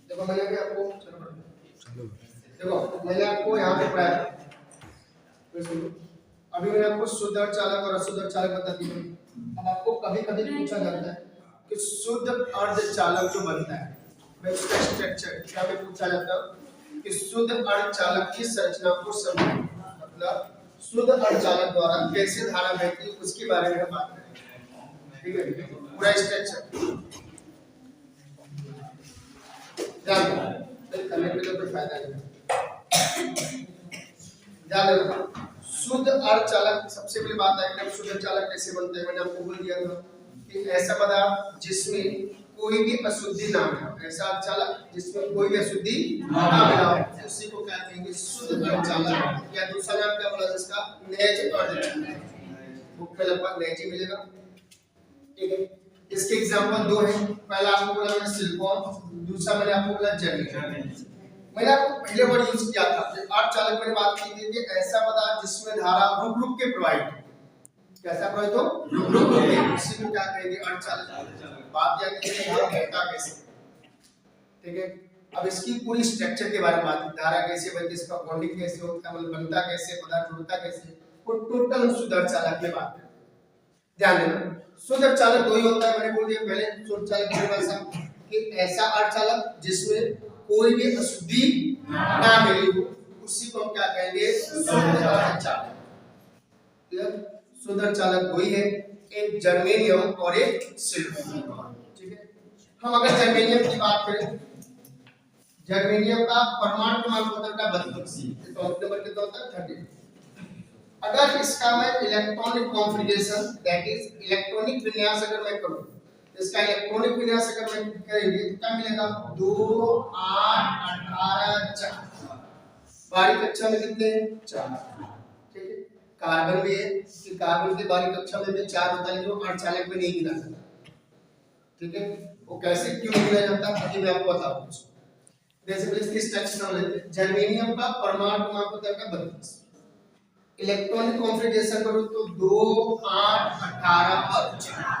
देखो मैंने भी आपको देखो मैंने आपको यहाँ पे पढ़ाया अभी मैंने आपको शुद्ध अर्धचालक और अशुद्ध अर्धचालक बता दिया। अब आपको कभी कभी पूछा जाता है कि शुद्ध अर्धचालक जो बनता है उसका स्ट्रक्चर क्या में पूछा जाता है कि शुद्ध अर्धचालक की संरचना को समझें। मतलब शुद्ध अर्धचालक द्वारा कैसे धारा बहती है उसके बारे में बात करेंगे। ठीक है, पूरा स्ट्रक्चर ध्यान दो, करने के लिए कोई फायदा नहीं। ध्यान रखो शुद्ध अर्धचालक सबसे पहले बात है कि शुद्ध अर्धचालक कैसे बनता है। मैंने आपको बोल दिया था कि ऐसा पदार्थ जिसमें कोई भी अशुद्धि ना मिला, ऐसा अर्धचालक जिसमें कोई भी अशुद्धि ना मिला उसी को क्या कहेंगे शुद्ध अर्धचालक। या दूसरा नाम क्या बोला इसका नैज अर्धचालक। बुक में लगभग नैज ही मिलेगा। ठीक है, इसके एग्जांपल दो हैं। पहला आपको बोला मैंने सिलिकॉन, दूसरा मैंने आपको बोला जर्मेनियम। मैंने आपको पहले वर्ड यूज किया था अर्धचालक मैंने बात की थी कि ऐसा पदार्थ जिसमें धारा रुक रुक के प्रवाहित हो। कैसा प्रवाहित हो? रुक रुक के, इसी को क्या कहेंगे अर्धचालक। बात यह है कि धारा बहता कैसे। ठीक है, अब इसकी पूरी स्ट्रक्चर के बारे में बात की, धारा कैसे बनती है, इसका बॉन्डिंग कैसे होता है, मतलब बनता कैसे, पदार्थ जुड़ता कैसे, वो टोटल शुद्ध अर्धचालक में बात करें। ध्यान देना शुद्ध अर्धचालक दो ही होता है। मैंने बोल दिया पहले शुद्ध अर्धचालक की परिभाषा कि ऐसा अर्धचालक जिसमें कोई भी अशुद्धि ना मिली हो उसी को हम क्या कहेंगे शुद्ध अर्धचालक। क्लियर? शुद्ध अर्धचालक वही है, एक जर्मेनियम और एक सिलिकॉन। ठीक है, हम अगर जर्मेनियम की बात करें, जर्मेनियम का परमाणु क्रमांक होता है 32, तो नंबर कितना होता है 30। अगर इसका मैं electronic configuration that is electronic विन्यास अगर मैं करूं, इसका इलेक्ट्रॉनिक विन्यास अगर मैं करेंगे तो क्या मिलेगा 2 8 18 4। बारीक कक्षा में कितने हैं 4। ठीक है, कार्बन भी है कि कार्बन के बारीक कक्षा में भी 4 होता है जो अर्धचालक में नहीं गिना जाता। ठीक है, वो कैसे क्यों नहीं गिना जाता अभी मैं आपको बताऊंगा। जैसे पहले इसकी स्ट्रक्चर लेते हैं। जर्मेनियम का परमाणु क्रमांक होता है 32, इलेक्ट्रॉनिक कॉन्फ़िगरेशन करो तो 2 8 18 और 4।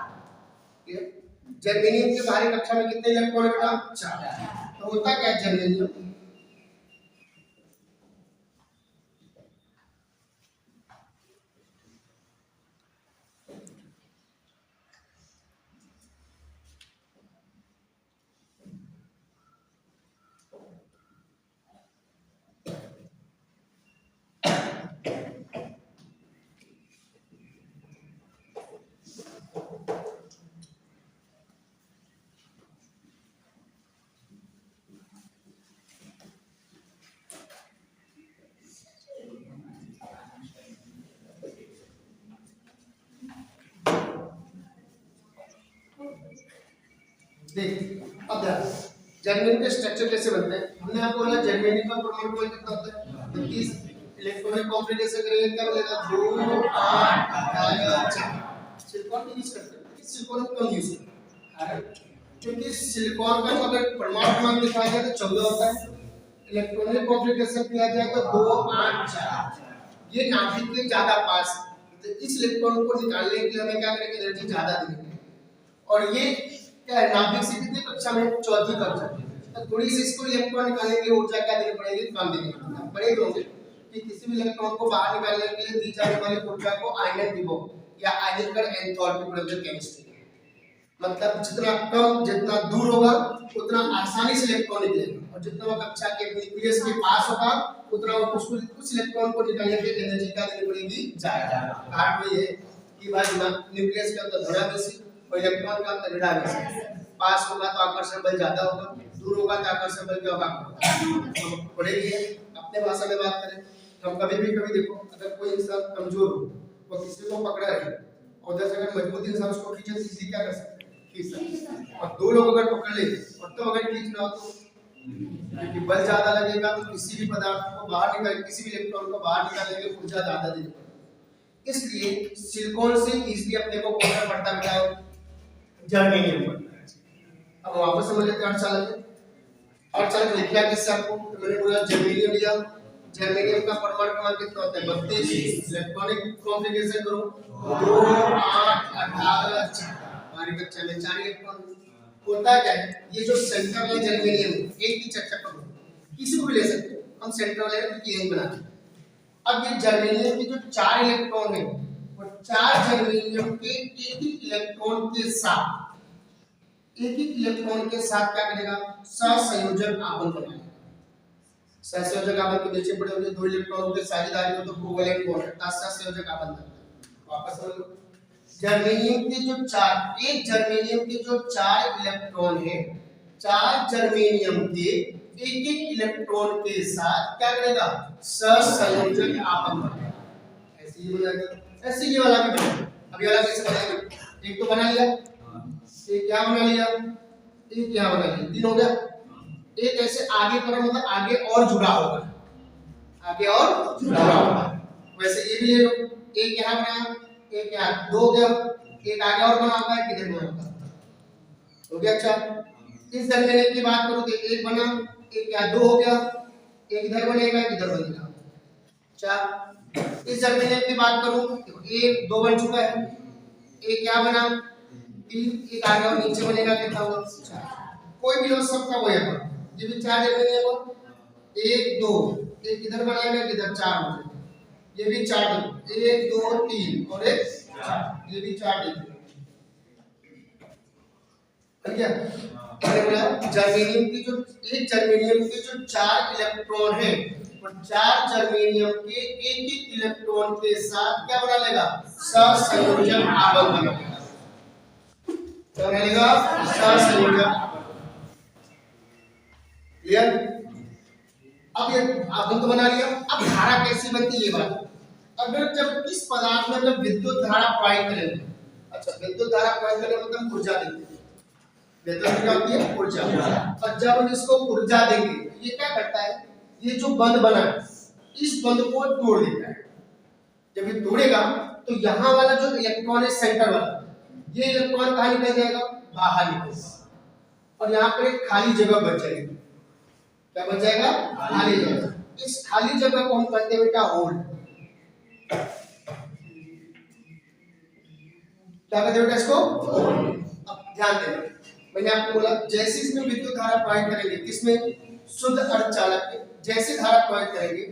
जर्मेनियम के बाहरी कक्षा में कितने इलेक्ट्रॉन बेटा 4। तो होता क्या जर्मेनियम देख। अब जर्मेनियम के स्ट्रक्चर कैसे बनते हैं। हमने आपको बोला जर्मेनियम का परमाणु क्रमांक कितना होता है 32, इलेक्ट्रॉनिक कॉन्फ़िगरेशन करेंगे क्या मिलेगा 2 8 18 4। सिलिकॉन की यूज करते हैं, इस सिलिकॉन को कम यूज करते हैं क्योंकि सिलिकॉन का अगर परमाणु क्रमांक दिखाया जाए तो 14 होता है, इलेक्ट्रॉनिक कॉन्फ़िगरेशन किया जाए तो 2 8 4। ये नाभिक के ज्यादा पास, तो इस इलेक्ट्रॉन को निकालने के लिए हमें क्या करेंगे एनर्जी ज्यादा देंगे। और ये क्या है नाभिक से कितनी कक्षा में चौथी कक्षा, तो थोड़ी सी इसको इलेक्ट्रॉन निकालने के लिए ऊर्जा क्या देनी पड़ेगी कम देनी पड़ेगी। बड़े होंगे कि किसी भी इलेक्ट्रॉन को बाहर निकालने के लिए दी जाने वाली ऊर्जा को आयनन विभव या आयनिकरण एंथैल्पी प्रोडक्ट केमिस्ट्री। मतलब जितना कम जितना दूर होगा उतना आसानी से इलेक्ट्रॉन निकलेगा, और जितना वो कक्षा के न्यूक्लियस के पास होगा उतना उसको उस इलेक्ट्रॉन को निकालने के लिए एनर्जी क्या देनी पड़ेगी ज्यादा। कारण ये है कि भाई न्यूक्लियस के अंदर धनावेशी और इलेक्ट्रॉन का अंदर ऋणावेशी, पास होगा तो आकर्षण बल ज्यादा होगा, दूर होगा तो आकर्षण बल क्या होगा बढ़ेगी। अपने भाषा में बात करें तो हम कभी देखो अगर कोई इंसान कमजोर हो वो किसी को पकड़ा रहे और उधर से अगर मजबूत इंसान उसको खींचे तो इजीली क्या कर सकते हैं खींच सकते हैं। और दो लोग अगर पकड़ ले और तो अगर खींचना हो तो क्योंकि बल ज्यादा लगेगा तो किसी भी पदार्थ को बाहर निकाल किसी भी इलेक्ट्रॉन को बाहर निकालने के लिए ऊर्जा ज्यादा देनी पड़ेगी। इसलिए सिलिकॉन से इजीली अपने को कौन सा पड़ता है जर्मेनियम पड़ता है। अब वापस समझ लेते हैं अर्धचालक लिखना कैसे आपको, तो मैंने बोला जर्मेनियम लिया, जर्मेनियम का परमाणु क्रमांक कितना होता है 32, इलेक्ट्रॉनिक कॉन्फ़िगरेशन करो 2 8 18 4। बारीक कक्षा में 4 इलेक्ट्रॉन होता क्या है, ये जो सेंटर वाले जर्मेनियम एक की चर्चा करो, किसी को भी ले सकते हो, हम सेंटर वाले यही बनाते हैं। अब ये जर्मेनियम के जो 4 इलेक्ट्रॉन है, वो 4 जर्मेनियम के एक ही इलेक्ट्रॉन के साथ क्या करेगा, सहसंयोजक आबंध बनाएगा। सहसंयोजक आबंध के नीचे पड़े हुए 2 इलेक्ट्रॉनों के साझेदारी हो तो कोवैलेंट बॉन्ड है, सहसंयोजक आबंध। वापस समझ लो, जर्मेनियम के जो 4 एक जर्मेनियम के जो 4 इलेक्ट्रॉन है, 4 जर्मेनियम के एक इलेक्ट्रॉन के साथ क्या करेगा, सहसंयोजक आबंध बनाएगा। ऐसे ही बनेगा, ऐसे ये वाला भी बनेगा। अभी वाला कैसे बनाएंगे, एक तो बना लिया, एक क्या बना लिया, एक क्या बना लिया, 3 हो गया। एक ऐसे आगे पर मतलब आगे और जुड़ा होगा, आगे और जुड़ा होगा। वैसे ये भी ले लो, एक यहाँ बना, एक यहाँ, 2 हो गया, एक आगे और बना होगा, किधर बना होगा, हो गया। अच्छा, इस जर्मेनियम की बात करूं तो एक बना, एक यहाँ 2 हो गया, एक इधर बनेगा, एक इधर बनेगा। अच्छा, इस जर्मेनियम की बात करूं तो 1 2 बन चुका है, एक क्या बना, 3, एक आगे और नीचे बनेगा, कितना हुआ, कोई भी हो सकता वही है। ये भी 4 जर्मेनियम हो, 1 2, एक इधर बनाएगा, एक इधर, 4 हो जाएगा। ये भी 4 1 2 3 और एक 4, ये भी 4 ठीक है। मैंने बोला जर्मेनियम की जो एक जर्मेनियम के जो 4 इलेक्ट्रॉन है, और 4 जर्मेनियम के एक इलेक्ट्रॉन के साथ क्या बना लेगा, सहसंयोजक आबंध बना लेगा। क्या बना लेगा, सहसंयोजक। क्लियर। अब ये आबंध बना लिया। अब धारा कैसे बनती है ये बात, अगर जब इस पदार्थ में जब विद्युत धारा प्रवाहित करेंगे, अच्छा विद्युत धारा प्रवाहित करने मतलब ऊर्जा देंगे, विद्युत क्या होती है, ऊर्जा। और जब हम इसको ऊर्जा देंगे, ये क्या करता है, ये जो बंध बना है इस बंध को तोड़ देता है। जब ये तोड़ेगा तो यहाँ वाला जो इलेक्ट्रॉन है सेंटर वाला, ये इलेक्ट्रॉन कहाँ निकल जाएगा, बाहर निकलेगा, और यहाँ पर एक खाली जगह बच जाएगी। क्या बच जाएगा, खाली जगह। इस खाली जगह को हम कहते हैं बेटा होल। क्या कहते हैं बेटा इसको, अब ध्यान देना, मैंने आपको बोला जैसे इसमें विद्युत धारा प्रवाहित करेंगे, किसमें, शुद्ध अर्धचालक में जैसे धारा प्रवाहित करेंगे,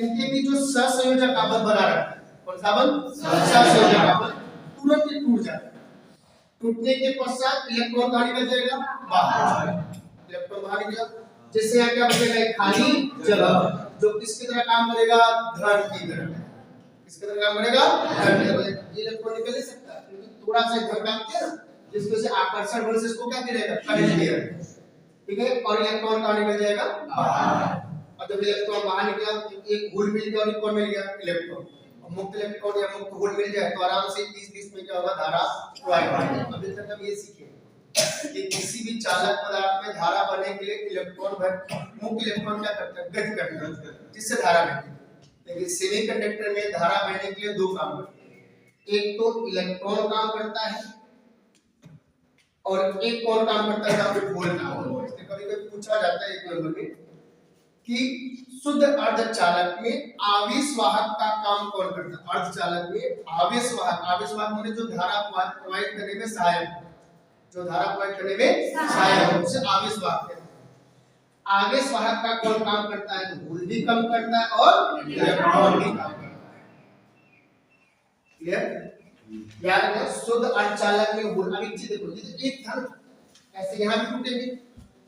इनके भी जो सहसंयोजक आबंध बना रहता है, कौन सा आबंध, सहसंयोजक आबंध, तुरंत ही टूट जाता है। टूटने के पश्चात इलेक्ट्रॉन कहाँ निकल जाएगा, बाहर, इलेक्ट्रॉन बाहर निकल जाएगा। जिससे यहाँ क्या बचेगा, खाली जगह, जो किसकी तरह काम करेगा, धन की तरह। किसकी तरह काम करेगा, धन की तरह। ये इलेक्ट्रॉन निकल नहीं सकता क्योंकि थोड़ा सा धन काम किया ना, जिसकी वजह से आकर्षण बल से इसको क्या करेगा, करंट दिया, ठीक है। और इलेक्ट्रॉन कहाँ निकल जाएगा, बाहर। और जब इलेक्ट्रॉन बाहर निकला तो एक होल मिल गया, और एक कौन मिल गया, इलेक्ट्रॉन। और मुक्त इलेक्ट्रॉन या मुक्त होल मिल जाए तो आराम से 20-20 में क्या होगा, धारा प्रवाहित होगी। अभी तक हम ये सीखे कि किसी भी चालक पदार्थ में धारा बनने के लिए इलेक्ट्रॉन मुक्त इलेक्ट्रॉन क्या करता है, गति करता है, जिससे धारा बहती है। लेकिन सेमीकंडक्टर में धारा बहने के लिए 2 काम करते हैं, एक तो इलेक्ट्रॉन काम करता है और एक कौन काम करता है, जहां पे होल काम करता है। कभी-कभी पूछा जाता है एक नंबर में कि शुद्ध अर्धचालक में आवेशवाहक का काम कौन करता है। अर्धचालक में आवेशवाहक, आवेशवाहक माने जो धारा प्रवाहित करने में सहायक, जो धारा प्रवाहित करने में सहायक है, उसे आवेशवाहक कहते हैं। आवेशवाहक का कौन काम करता है, तो होल भी कम करता है और इलेक्ट्रॉन भी काम करता है। क्लियर। याद रखना, शुद्ध अर्धचालक में होल, अभी चीज देखो, ये एक था ऐसे यहाँ भी टूटेंगे,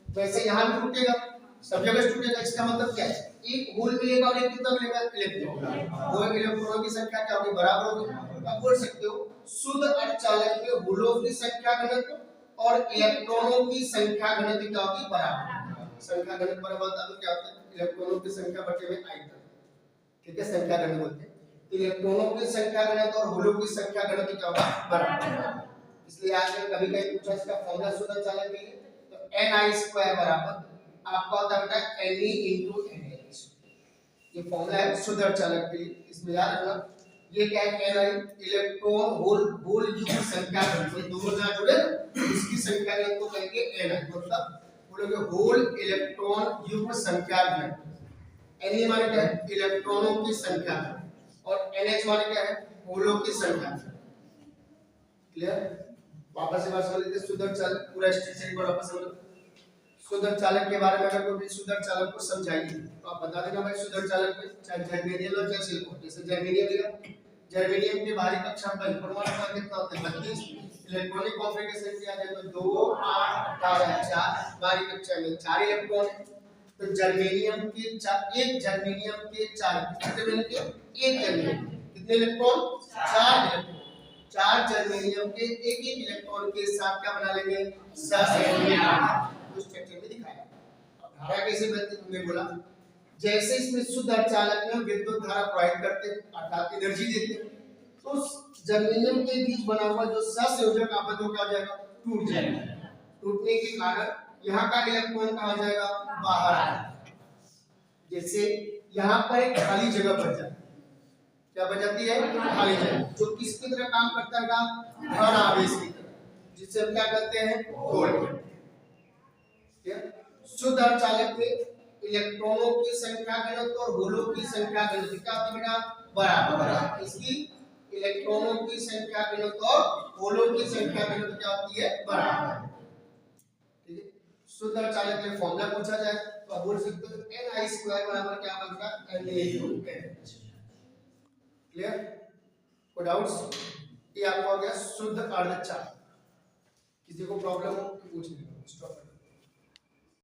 वैसे यहाँ भी टूटेगा, सब जगह टूटेगा। इसका मतलब क्या है, एक होल मिलेगा और एक कितना मिलेगा, इलेक्ट्रॉन। वो इलेक्ट्रॉनों की संख्या क्या होगी, बराबर होगी। अब बोल सकते हो शुद्ध अर्धचालक में होलों की संख्या घनत्व और इलेक्ट्रॉनों की संख्या घनत्व क्या होगी, बराबर। संख्या घनत्व बराबर तो क्या होता है, इलेक्ट्रॉनों की संख्या बटे में आयतन, ठीक है, संख्या घनत्व बोलते हैं। इलेक्ट्रॉनों की संख्या घनत्व और होलों की संख्या घनत्व क्या होगा, बराबर। इसलिए आज में कभी कभी पूछा इसका फॉर्मूला शुद्ध अर्धचालक के लिए, तो ni² बराबर आपका होता है बेटा Ne into NaH। ये फॉर्मूला है शुद्ध अर्धचालक के लिए, इसमें याद रखना। ये क्या है, Ni इलेक्ट्रॉन होल युग्म संख्या घनत्व, दोनों जहाँ जुड़े इसकी संख्या घनत्व को कहेंगे Ni, मतलब बोलोगे होल इलेक्ट्रॉन युग्म संख्या घनत्व। Ne माने क्या है, इलेक्ट्रॉनों की संख्या, और NH माने क्या है, होलों की संख्या। क्लियर। वापस से बात समझ लेते हैं। शुद्ध चालक पूरा स्ट्रक्चर एक बार वापस समझ लो। शुद्ध चालक के बारे में अगर कोई भी शुद्ध चालक को समझाइए तो आप बता देना भाई शुद्ध चालक में चाहे जर्मेनियम हो चाहे सिलिकॉन। जैसे जर्मेनियम लिया, जर्मेनियम की बाहरी कक्षा पर परमाणु संख्या कितना होता है 32, इलेक्ट्रॉनिक कॉन्फ़िगरेशन किया जाए तो 2 8 18 4 बाहरी कक्षा में 4 इलेक्ट्रॉन है। तो जर्मेनियम के एक जर्मेनियम के 4 कितने मिलके एक जर्मेनियम कितने इलेक्ट्रॉन 4 इलेक्ट्रॉन। 4 जर्मेनियम के एक एक इलेक्ट्रॉन के साथ क्या बना लेंगे सहसंयोजक। उस स्ट्रक्चर में दिखाया धारा कैसे बनती तुमने बोला। जैसे इसमें शुद्ध अर्धचालक में विद्युत धारा प्रवाहित करते अर्थात एनर्जी देते तो जर्मेनियम के बीच बना हुआ जो सहसंयोजक आबद्ध हो जाएगा टूट जाएगा। टूटने के कारण यहाँ का इलेक्ट्रॉन कहाँ जाएगा बाहर आएगा। जैसे यहाँ पर एक खाली जगह बच जाती है, क्या बच जाती है खाली जगह जो किसकी तरह काम करता है धन आवेश की तरह, जिससे हम क्या कहते हैं वोल्ट। शुद्ध अर्धचालक में इलेक्ट्रॉनों की संख्या घनत्व और होलों की संख्या घनत्व क्या होती है बराबर। इसकी इलेक्ट्रॉनों की संख्या घनत्व और होलों की संख्या घनत्व क्या होती है बराबर। ठीक है, शुद्ध अर्धचालक के फॉर्मूला पूछा जाए तो आप बोल सकते हो Ni² बराबर क्या बनता है Na/NH। क्लियर, कोई डाउट्स? ये आपका हो गया शुद्ध अर्धचालक। किसी को प्रॉब्लम हो पूछ लीजिए।